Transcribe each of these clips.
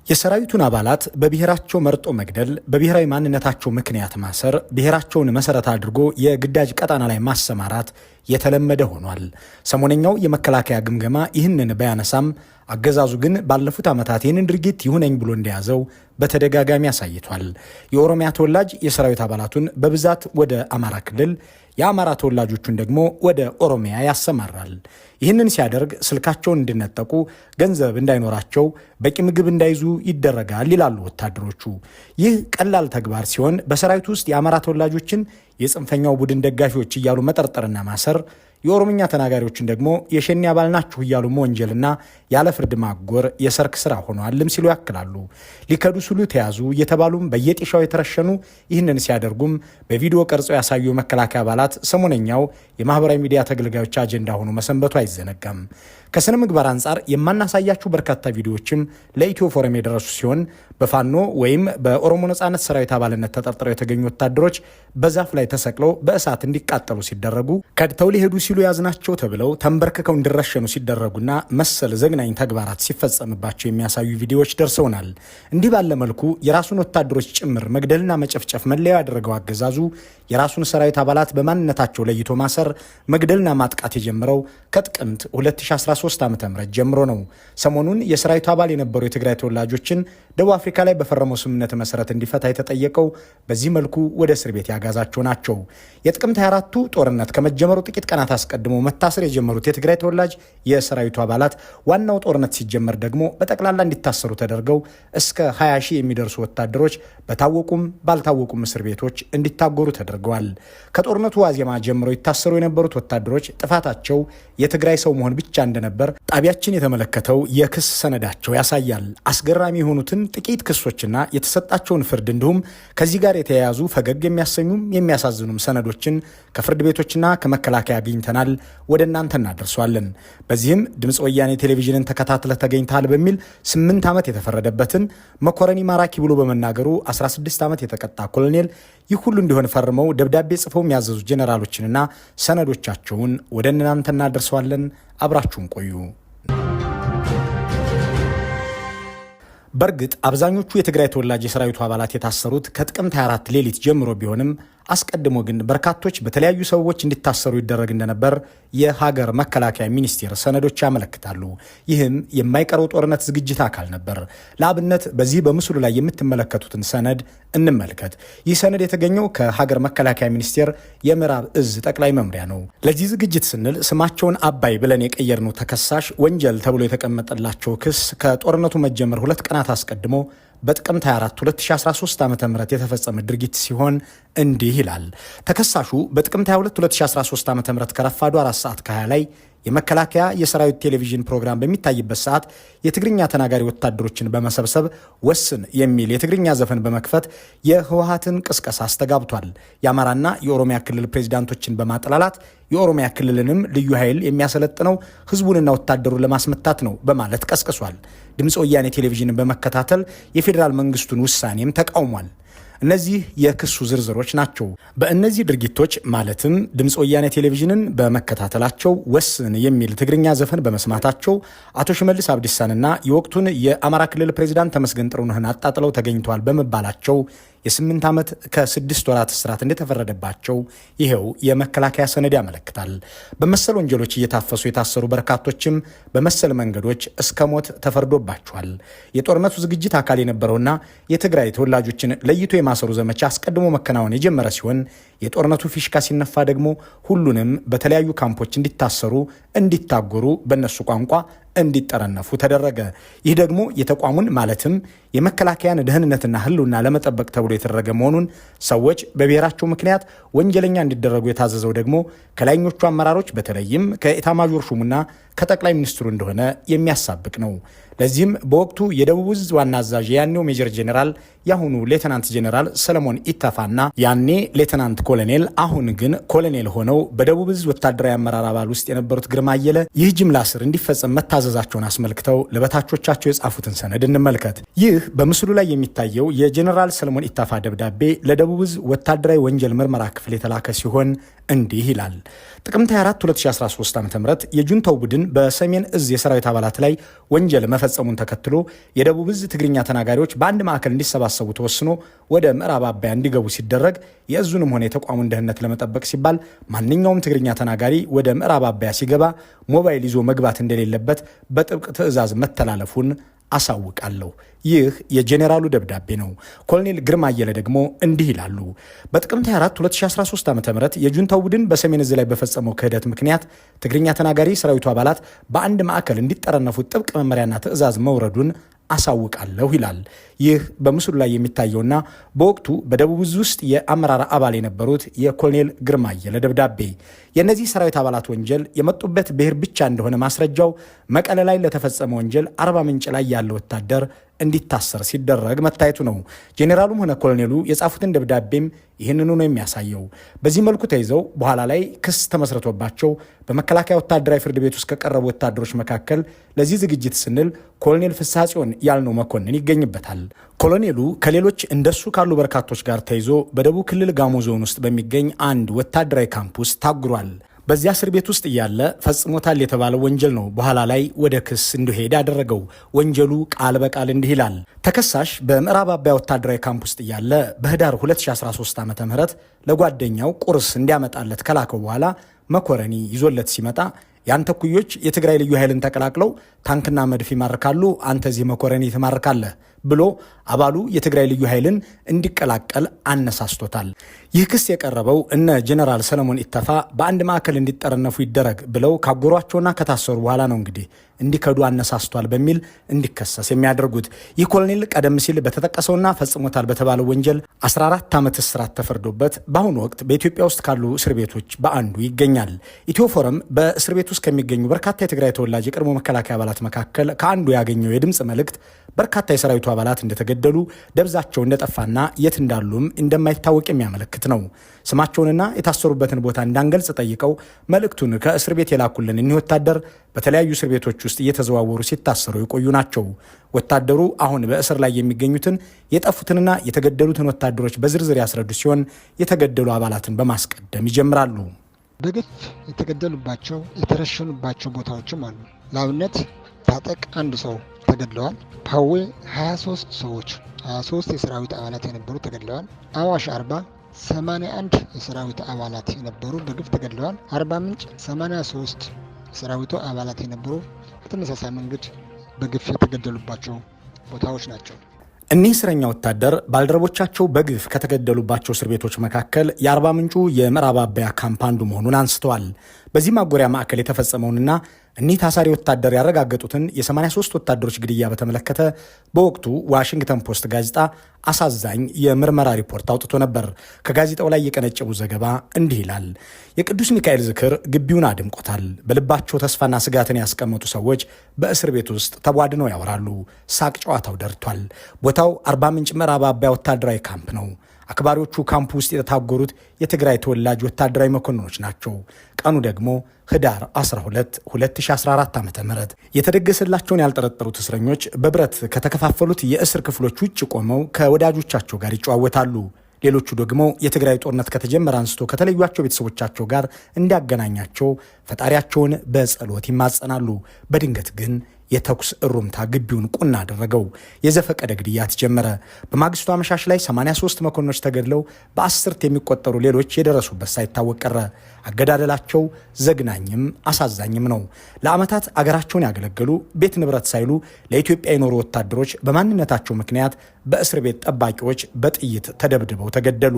የሰራዊቱን አባላት በብሔራቸው መርጦ መግደል፣ በብሔራዊ ማንነታቸው ምክንያት ማሰር፣ ብሔራቸውን መሰረት አድርጎ የግዳጅ ቀጣና ላይ ማሰማራት የተለመደ ሆኗል። ሰሞነኛው የመከላከያ ግምገማ ይህንን ባያነሳም አገዛዙ ግን ባለፉት ዓመታት ይህንን ድርጊት ይሁነኝ ብሎ እንደያዘው በተደጋጋሚ አሳይቷል። የኦሮሚያ ተወላጅ የሰራዊት አባላቱን በብዛት ወደ አማራ ክልል፣ የአማራ ተወላጆቹን ደግሞ ወደ ኦሮሚያ ያሰማራል። ይህንን ሲያደርግ ስልካቸውን እንዲነጠቁ፣ ገንዘብ እንዳይኖራቸው፣ በቂ ምግብ እንዳይዙ ይደረጋል ይላሉ ወታደሮቹ። ይህ ቀላል ተግባር ሲሆን በሰራዊቱ ውስጥ የአማራ ተወላጆችን የጽንፈኛው ቡድን ደጋፊዎች እያሉ መጠርጠርና ማሰር፣ የኦሮምኛ ተናጋሪዎችን ደግሞ የሸኔ አባል ናችሁ እያሉ መወንጀልና ያለ ፍርድ ማጎር የሰርክ ስራ ሆኗልም ሲሉ ያክላሉ። ሊከዱ ሲሉ ተያዙ እየተባሉም በየጤሻው የተረሸኑ፣ ይህንን ሲያደርጉም በቪዲዮ ቀርጸው ያሳዩ መከላከያ አባላት ሰሞነኛው የማህበራዊ ሚዲያ ተገልጋዮች አጀንዳ ሆኖ መሰንበቱ አይዘነጋም። ከስነ ምግባር አንጻር የማናሳያችሁ በርካታ ቪዲዮዎችም ለኢትዮ ፎረም የደረሱ ሲሆን በፋኖ ወይም በኦሮሞ ነጻነት ሰራዊት አባልነት ተጠርጥረው የተገኙ ወታደሮች በዛፍ ላይ ተሰቅለው በእሳት እንዲቃጠሉ ሲደረጉ፣ ከድተው ሊሄዱ ሲሉ ያዝናቸው ተብለው ተንበርክከው እንዲረሸኑ ሲደረጉና መሰል ዘግናኝ ተግባራት ሲፈጸምባቸው የሚያሳዩ ቪዲዮዎች ደርሰውናል። እንዲህ ባለ መልኩ የራሱን ወታደሮች ጭምር መግደልና መጨፍጨፍ መለያው ያደረገው አገዛዙ የራሱን ሰራዊት አባላት በማንነታቸው ለይቶ ማሰር፣ መግደልና ማጥቃት የጀመረው ከጥቅምት 2013 ዓ.ም ጀምሮ ነው። ሰሞኑን የሰራዊቱ አባል የነበሩ የትግራይ ተወላጆችን ደቡብ አፍሪካ ላይ በፈረመው ስምምነት መሰረት እንዲፈታ የተጠየቀው በዚህ መልኩ ወደ እስር ቤት ያጋዛቸው ናቸው። የጥቅምት 24ቱ ጦርነት ከመጀመሩ ጥቂት ቀናት አስቀድሞ መታሰር የጀመሩት የትግራይ ተወላጅ የሰራዊቱ አባላት ዋናው ጦርነት ሲጀመር ደግሞ በጠቅላላ እንዲታሰሩ ተደርገው እስከ 20 ሺህ የሚደርሱ ወታደሮች በታወቁም ባልታወቁም እስር ቤቶች እንዲታጎሩ ተደርገዋል። ከጦርነቱ ዋዜማ ጀምረው ይታሰሩ የነበሩት ወታደሮች ጥፋታቸው የትግራይ ሰው መሆን ብቻ እንደነበር ጣቢያችን የተመለከተው የክስ ሰነዳቸው ያሳያል። አስገራሚ የሆኑትን ጥቂት ክሶችና የተሰጣቸውን ፍርድ እንዲሁም ከዚህ ጋር የተያያዙ ፈገግ የሚያሰኙም የሚያሳዝኑም ሰነዶችን ከፍርድ ቤቶችና ከመከላከያ አግኝተናል፣ ወደ እናንተ እናደርሷለን። በዚህም ድምፅ ወያኔ ቴሌቪዥንን ተከታትለህ ተገኝተሃል በሚል 8 ዓመት የተፈረደበትን መኮረኒ ማራኪ ብሎ በመናገሩ 16 ዓመት የተቀጣ ኮሎኔል ይህ ሁሉ እንዲሆን ፈርመው ደብዳቤ ጽፈው የሚያዘዙ ጄኔራሎችንና ሰነዶቻቸውን ወደ እናንተ እናደርሰዋለን። አብራችሁን ቆዩ። በእርግጥ አብዛኞቹ የትግራይ ተወላጅ የሰራዊቱ አባላት የታሰሩት ከጥቅምት 24 ሌሊት ጀምሮ ቢሆንም አስቀድሞ ግን በርካቶች በተለያዩ ሰዎች እንዲታሰሩ ይደረግ እንደነበር የሀገር መከላከያ ሚኒስቴር ሰነዶች ያመለክታሉ። ይህም የማይቀረው ጦርነት ዝግጅት አካል ነበር። ለአብነት በዚህ በምስሉ ላይ የምትመለከቱትን ሰነድ እንመልከት። ይህ ሰነድ የተገኘው ከሀገር መከላከያ ሚኒስቴር የምዕራብ እዝ ጠቅላይ መምሪያ ነው። ለዚህ ዝግጅት ስንል ስማቸውን አባይ ብለን የቀየርነው ተከሳሽ ወንጀል ተብሎ የተቀመጠላቸው ክስ ከጦርነቱ መጀመር 2 ቀናት አስቀድሞ በጥቅምት 24 2013 ዓ.ም የተፈጸመ ድርጊት ሲሆን እንዲህ ይላል። ተከሳሹ በጥቅምት 22 2013 ዓ.ም ከረፋዱ 4 ሰዓት ከ20 ላይ የመከላከያ የሰራዊት ቴሌቪዥን ፕሮግራም በሚታይበት ሰዓት የትግርኛ ተናጋሪ ወታደሮችን በመሰብሰብ ወስን የሚል የትግርኛ ዘፈን በመክፈት የህወሓትን ቅስቀሳ አስተጋብቷል። የአማራና የኦሮሚያ ክልል ፕሬዚዳንቶችን በማጠላላት የኦሮሚያ ክልልንም ልዩ ኃይል የሚያሰለጥነው ህዝቡንና ወታደሩን ለማስመታት ነው በማለት ቀስቅሷል። ድምፅ ወያኔ ቴሌቪዥንን በመከታተል የፌዴራል መንግስቱን ውሳኔም ተቃውሟል። እነዚህ የክሱ ዝርዝሮች ናቸው። በእነዚህ ድርጊቶች ማለትም ድምፅ ወያኔ ቴሌቪዥንን በመከታተላቸው፣ ወስን የሚል ትግርኛ ዘፈን በመስማታቸው፣ አቶ ሽመልስ አብዲሳንና የወቅቱን የአማራ ክልል ፕሬዚዳንት ተመስገን ጥሩነህን አጣጥለው ተገኝተዋል በመባላቸው የ8 ዓመት ከ6 ወራት እስራት እንደተፈረደባቸው ይሄው የመከላከያ ሰነድ ያመለክታል። በመሰል ወንጀሎች እየታፈሱ የታሰሩ በርካቶችም በመሰል መንገዶች እስከ ሞት ተፈርዶባቸዋል። የጦርነቱ ዝግጅት አካል የነበረውና የትግራይ ተወላጆችን ለይቶ የማሰሩ ዘመቻ አስቀድሞ መከናወን የጀመረ ሲሆን የጦርነቱ ፊሽካ ሲነፋ ደግሞ ሁሉንም በተለያዩ ካምፖች እንዲታሰሩ፣ እንዲታጎሩ፣ በእነሱ ቋንቋ እንዲጠረነፉ ተደረገ። ይህ ደግሞ የተቋሙን ማለትም የመከላከያን ደህንነትና ህልውና ለመጠበቅ ተብሎ የተደረገ መሆኑን ሰዎች በብሔራቸው ምክንያት ወንጀለኛ እንዲደረጉ የታዘዘው ደግሞ ከላይኞቹ አመራሮች በተለይም ከኤታማዦር ሹሙና ከጠቅላይ ሚኒስትሩ እንደሆነ የሚያሳብቅ ነው። ለዚህም በወቅቱ የደቡብ ዕዝ ዋና አዛዥ ያኔው ሜጀር ጄኔራል ያሁኑ ሌተናንት ጄኔራል ሰለሞን ኢተፋና ያኔ ሌተናንት ኮሎኔል አሁን ግን ኮሎኔል ሆነው በደቡብ ዕዝ ወታደራዊ አመራር አባል ውስጥ የነበሩት ግርማ አየለ ይህ ጅምላ ስር እንዲፈጸም መታዘዛቸውን አስመልክተው ለበታቾቻቸው የጻፉትን ሰነድ እንመልከት። ይህ በምስሉ ላይ የሚታየው የጄኔራል ሰለሞን ኢተፋ ደብዳቤ ለደቡብ ዕዝ ወታደራዊ ወንጀል ምርመራ ክፍል የተላከ ሲሆን እንዲህ ይላል። ጥቅምት 24 2013 ዓ.ም የጁንታው ቡድን በሰሜን ዕዝ የሰራዊት አባላት ላይ ወንጀል መፈጸሙን ተከትሎ የደቡብ ዕዝ ትግርኛ ተናጋሪዎች በአንድ ማዕከል እንዲሰባሰቡ ተወስኖ ወደ ምዕራብ አባያ እንዲገቡ ሲደረግ የእዙንም ሆነ የተቋሙን ደህንነት ለመጠበቅ ሲባል ማንኛውም ትግርኛ ተናጋሪ ወደ ምዕራብ አባያ ሲገባ ሞባይል ይዞ መግባት እንደሌለበት በጥብቅ ትዕዛዝ መተላለፉን አሳውቃለሁ። ይህ የጄኔራሉ ደብዳቤ ነው። ኮሎኔል ግርማ አየለ ደግሞ እንዲህ ይላሉ። በጥቅምት 24 2013 ዓ.ም የጁንታው ቡድን በሰሜን ዕዝ ላይ በፈጸመው ክህደት ምክንያት ትግርኛ ተናጋሪ ሰራዊቱ አባላት በአንድ ማዕከል እንዲጠረነፉ ጥብቅ መመሪያና ትዕዛዝ መውረዱን አሳውቃለሁ ይላል። ይህ በምስሉ ላይ የሚታየውና በወቅቱ በደቡብ ዕዝ ውስጥ የአመራር አባል የነበሩት የኮሎኔል ግርማ አየለ ደብዳቤ። የእነዚህ ሰራዊት አባላት ወንጀል የመጡበት ብሔር ብቻ እንደሆነ ማስረጃው መቀለ ላይ ለተፈጸመ ወንጀል አርባ ምንጭ ላይ ያለ ወታደር እንዲታሰር ሲደረግ መታየቱ ነው። ጄኔራሉም ሆነ ኮሎኔሉ የጻፉትን ደብዳቤም ይህንኑ ነው የሚያሳየው። በዚህ መልኩ ተይዘው በኋላ ላይ ክስ ተመስርቶባቸው በመከላከያ ወታደራዊ ፍርድ ቤት ውስጥ ከቀረቡ ወታደሮች መካከል ለዚህ ዝግጅት ስንል ኮሎኔል ፍስሐ ጽዮን ያልነው መኮንን ይገኝበታል። ኮሎኔሉ ከሌሎች እንደሱ ካሉ በርካቶች ጋር ተይዞ በደቡብ ክልል ጋሞ ዞን ውስጥ በሚገኝ አንድ ወታደራዊ ካምፕ ውስጥ ታግሯል። በዚያ እስር ቤት ውስጥ እያለ ፈጽሞታል የተባለው ወንጀል ነው በኋላ ላይ ወደ ክስ እንዲሄድ ያደረገው። ወንጀሉ ቃል በቃል እንዲህ ይላል። ተከሳሽ በምዕራብ አባያ ወታደራዊ ካምፕ ውስጥ እያለ በህዳር 2013 ዓ.ም ለጓደኛው ቁርስ እንዲያመጣለት ከላከው በኋላ መኮረኒ ይዞለት ሲመጣ ያንተ ኩዮች የትግራይ ልዩ ኃይልን ተቀላቅለው ታንክና መድፍ ይማርካሉ፣ አንተ እዚህ መኮረኒ ትማርካለህ ብሎ አባሉ የትግራይ ልዩ ኃይልን እንዲቀላቀል አነሳስቶታል። ይህ ክስ የቀረበው እነ ጄኔራል ሰለሞን ኢተፋ በአንድ ማዕከል እንዲጠረነፉ ይደረግ ብለው ካጎሯቸውና ከታሰሩ በኋላ ነው እንግዲህ እንዲከዱ አነሳስቷል በሚል እንዲከሰስ የሚያደርጉት። ይህ ኮሎኔል ቀደም ሲል በተጠቀሰውና ፈጽሞታል በተባለው ወንጀል 14 ዓመት እስራት ተፈርዶበት በአሁኑ ወቅት በኢትዮጵያ ውስጥ ካሉ እስር ቤቶች በአንዱ ይገኛል። ኢትዮ ፎረም በእስር ቤት ውስጥ ከሚገኙ በርካታ የትግራይ ተወላጅ የቀድሞ መከላከያ አባላት መካከል ከአንዱ ያገኘው የድምፅ መልእክት በርካታ የሰራዊቱ አባላት እንደተገደሉ፣ ደብዛቸው እንደጠፋና የት እንዳሉም እንደማይታወቅ የሚያመለክት ነው። ስማቸውንና የታሰሩበትን ቦታ እንዳንገልጽ ጠይቀው መልእክቱን ከእስር ቤት የላኩልን እኒህ ወታደር በተለያዩ እስር ቤቶች ውስጥ እየተዘዋወሩ ሲታሰሩ የቆዩ ናቸው። ወታደሩ አሁን በእስር ላይ የሚገኙትን የጠፉትንና የተገደሉትን ወታደሮች በዝርዝር ያስረዱ ሲሆን የተገደሉ አባላትን በማስቀደም ይጀምራሉ። በግፍ የተገደሉባቸው የተረሸኑባቸው ቦታዎችም አሉ። ለአብነት ታጠቅ አንድ ሰው ተገድለዋል። ፓዌ 23 ሰዎች 23 የሰራዊት አባላት የነበሩ ተገድለዋል። አዋሽ 81 የሰራዊት አባላት የነበሩ በግፍ ተገድለዋል። አርባ ምንጭ 83 የሰራዊቱ አባላት የነበሩ በተመሳሳይ መንገድ በግፍ የተገደሉባቸው ቦታዎች ናቸው። እኒህ እስረኛ ወታደር ባልደረቦቻቸው በግፍ ከተገደሉባቸው እስር ቤቶች መካከል የአርባ ምንጩ የምዕራብ አባያ ካምፕ አንዱ መሆኑን አንስተዋል። በዚህ ማጎሪያ ማዕከል የተፈጸመውንና እኒህ ታሳሪ ወታደር ያረጋገጡትን የ83 ወታደሮች ግድያ በተመለከተ በወቅቱ ዋሽንግተን ፖስት ጋዜጣ አሳዛኝ የምርመራ ሪፖርት አውጥቶ ነበር። ከጋዜጣው ላይ የቀነጨቡ ዘገባ እንዲህ ይላል። የቅዱስ ሚካኤል ዝክር ግቢውን አድምቆታል። በልባቸው ተስፋና ስጋትን ያስቀመጡ ሰዎች በእስር ቤት ውስጥ ተቧድነው ያወራሉ። ሳቅ ጨዋታው ደርቷል። ቦታው አርባ ምንጭ ምዕራብ አባያ ወታደራዊ ካምፕ ነው። አክባሪዎቹ ካምፕ ውስጥ የታጎሩት የትግራይ ተወላጅ ወታደራዊ መኮንኖች ናቸው። ቀኑ ደግሞ ህዳር 12 2014 ዓ.ም የተደገሰላቸውን ያልጠረጠሩት እስረኞች በብረት ከተከፋፈሉት የእስር ክፍሎች ውጭ ቆመው ከወዳጆቻቸው ጋር ይጨዋወታሉ። ሌሎቹ ደግሞ የትግራይ ጦርነት ከተጀመረ አንስቶ ከተለዩቸው ቤተሰቦቻቸው ጋር እንዲያገናኛቸው ፈጣሪያቸውን በጸሎት ይማጸናሉ። በድንገት ግን የተኩስ እሩምታ ግቢውን ቁና አደረገው። የዘፈቀደ ግድያ ተጀመረ። በማግስቱ አመሻሽ ላይ 83 መኮንኖች ተገድለው በአስርት የሚቆጠሩ ሌሎች የደረሱበት ሳይታወቅ ቀረ። አገዳደላቸው ዘግናኝም አሳዛኝም ነው። ለዓመታት አገራቸውን ያገለገሉ ቤት ንብረት ሳይሉ ለኢትዮጵያ የኖሩ ወታደሮች በማንነታቸው ምክንያት በእስር ቤት ጠባቂዎች በጥይት ተደብድበው ተገደሉ።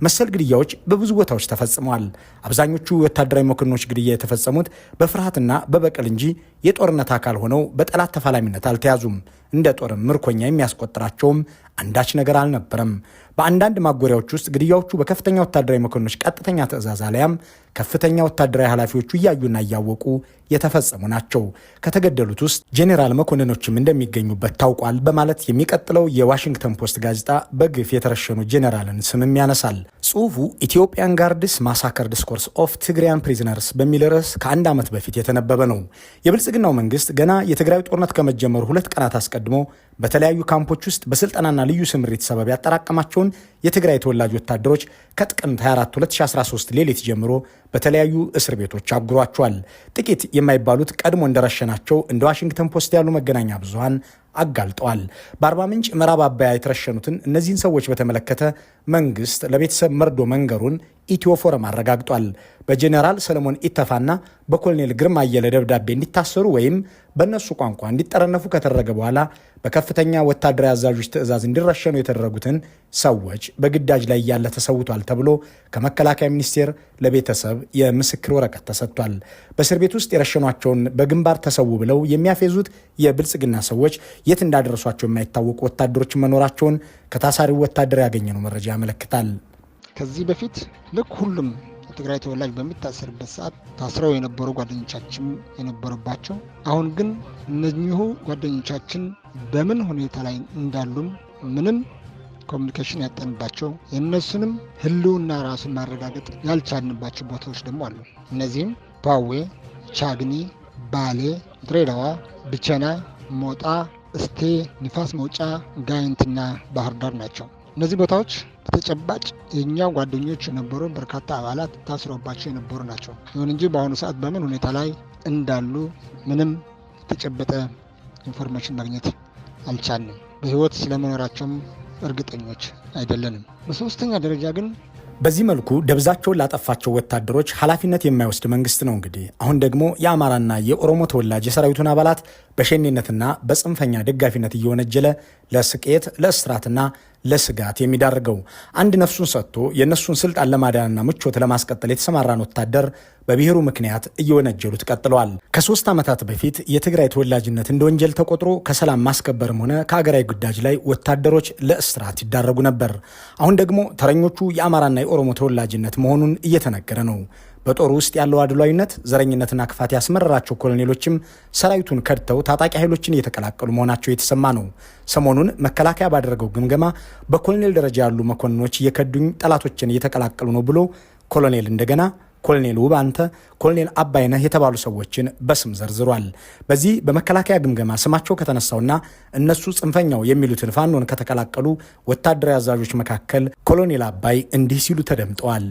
መሰል ግድያዎች በብዙ ቦታዎች ተፈጽመዋል። አብዛኞቹ ወታደራዊ መኮንኖች ግድያ የተፈጸሙት በፍርሃትና በበቀል እንጂ የጦርነት አካል ሆነው በጠላት ተፋላሚነት አልተያዙም። እንደ ጦርም ምርኮኛ የሚያስቆጥራቸውም አንዳች ነገር አልነበረም። በአንዳንድ ማጎሪያዎች ውስጥ ግድያዎቹ በከፍተኛ ወታደራዊ መኮንኖች ቀጥተኛ ትዕዛዝ አለያም ከፍተኛ ወታደራዊ ኃላፊዎቹ እያዩና እያወቁ የተፈጸሙ ናቸው። ከተገደሉት ውስጥ ጄኔራል መኮንኖችም እንደሚገኙበት ታውቋል በማለት የሚቀጥለው የዋሽንግተን ፖስት ጋዜጣ በግፍ የተረሸኑ ጄኔራልን ስምም ያነሳል። ጽሑፉ ኢትዮጵያን ጋርድስ ማሳከር ዲስኮርስ ኦፍ ትግራያን ፕሪዝነርስ በሚል ርዕስ ከ1 ዓመት በፊት የተነበበ ነው። የብልጽግናው መንግስት ገና የትግራይ ጦርነት ከመጀመሩ 2 ቀናት አስቀድሞ አስቀድሞ በተለያዩ ካምፖች ውስጥ በስልጠናና ልዩ ስምሪት ሰበብ ያጠራቀማቸውን የትግራይ ተወላጅ ወታደሮች ከጥቅምት 24 2013 ሌሊት ጀምሮ በተለያዩ እስር ቤቶች አጉሯቸዋል። ጥቂት የማይባሉት ቀድሞ እንደረሸናቸው እንደ ዋሽንግተን ፖስት ያሉ መገናኛ ብዙሃን አጋልጠዋል። በአርባ ምንጭ ምዕራብ አባያ የተረሸኑትን እነዚህን ሰዎች በተመለከተ መንግስት ለቤተሰብ መርዶ መንገሩን ኢትዮ ፎረም አረጋግጧል። በጄኔራል ሰለሞን ኢተፋና በኮሎኔል ግርማ አየለ ደብዳቤ እንዲታሰሩ ወይም በእነሱ ቋንቋ እንዲጠረነፉ ከተደረገ በኋላ በከፍተኛ ወታደራዊ አዛዦች ትዕዛዝ እንዲረሸኑ የተደረጉትን ሰዎች በግዳጅ ላይ እያለ ተሰውቷል ተብሎ ከመከላከያ ሚኒስቴር ለቤተሰብ የምስክር ወረቀት ተሰጥቷል። በእስር ቤት ውስጥ የረሸኗቸውን በግንባር ተሰዉ ብለው የሚያፌዙት የብልጽግና ሰዎች የት እንዳደረሷቸው የማይታወቁ ወታደሮች መኖራቸውን ከታሳሪው ወታደር ያገኘነው መረጃ ያመለክታል። ከዚህ በፊት ልክ ሁሉም የትግራይ ተወላጅ በሚታሰርበት ሰዓት ታስረው የነበሩ ጓደኞቻችን የነበሩባቸው፣ አሁን ግን እነኚሁ ጓደኞቻችን በምን ሁኔታ ላይ እንዳሉም ምንም ኮሚኒኬሽን ያጠንባቸው የእነሱንም ህልውና ራሱን ማረጋገጥ ያልቻልንባቸው ቦታዎች ደግሞ አሉ። እነዚህም ፓዌ፣ ቻግኒ፣ ባሌ፣ ድሬዳዋ፣ ብቸና፣ ሞጣ፣ እስቴ፣ ንፋስ መውጫ፣ ጋይንትና ባህር ዳር ናቸው። እነዚህ ቦታዎች በተጨባጭ የእኛ ጓደኞች የነበሩ በርካታ አባላት ታስሮባቸው የነበሩ ናቸው። ይሁን እንጂ በአሁኑ ሰዓት በምን ሁኔታ ላይ እንዳሉ ምንም የተጨበጠ ኢንፎርሜሽን ማግኘት አልቻልንም። በህይወት ስለመኖራቸውም እርግጠኞች አይደለንም። በሶስተኛ ደረጃ ግን በዚህ መልኩ ደብዛቸውን ላጠፋቸው ወታደሮች ኃላፊነት የማይወስድ መንግስት ነው። እንግዲህ አሁን ደግሞ የአማራና የኦሮሞ ተወላጅ የሰራዊቱን አባላት በሸኔነትና በጽንፈኛ ደጋፊነት እየወነጀለ ለስቅየት፣ ለእስራትና ለስጋት የሚዳርገው አንድ ነፍሱን ሰጥቶ የእነሱን ስልጣን ለማዳንና ምቾት ለማስቀጠል የተሰማራን ወታደር በብሔሩ ምክንያት እየወነጀሉት ቀጥለዋል። ከ3 ዓመታት በፊት የትግራይ ተወላጅነት እንደ ወንጀል ተቆጥሮ ከሰላም ማስከበርም ሆነ ከሀገራዊ ግዳጅ ላይ ወታደሮች ለእስራት ይዳረጉ ነበር። አሁን ደግሞ ተረኞቹ የአማራና የኦሮሞ ተወላጅነት መሆኑን እየተነገረ ነው። በጦሩ ውስጥ ያለው አድሏዊነት፣ ዘረኝነትና ክፋት ያስመረራቸው ኮሎኔሎችም ሰራዊቱን ከድተው ታጣቂ ኃይሎችን እየተቀላቀሉ መሆናቸው የተሰማ ነው። ሰሞኑን መከላከያ ባደረገው ግምገማ በኮሎኔል ደረጃ ያሉ መኮንኖች እየከዱኝ ጠላቶችን እየተቀላቀሉ ነው ብሎ ኮሎኔል እንደገና ኮሎኔል ውባንተ፣ ኮሎኔል አባይነህ የተባሉ ሰዎችን በስም ዘርዝሯል። በዚህ በመከላከያ ግምገማ ስማቸው ከተነሳውና እነሱ ጽንፈኛው የሚሉትን ፋኖን ከተቀላቀሉ ወታደራዊ አዛዦች መካከል ኮሎኔል አባይ እንዲህ ሲሉ ተደምጠዋል።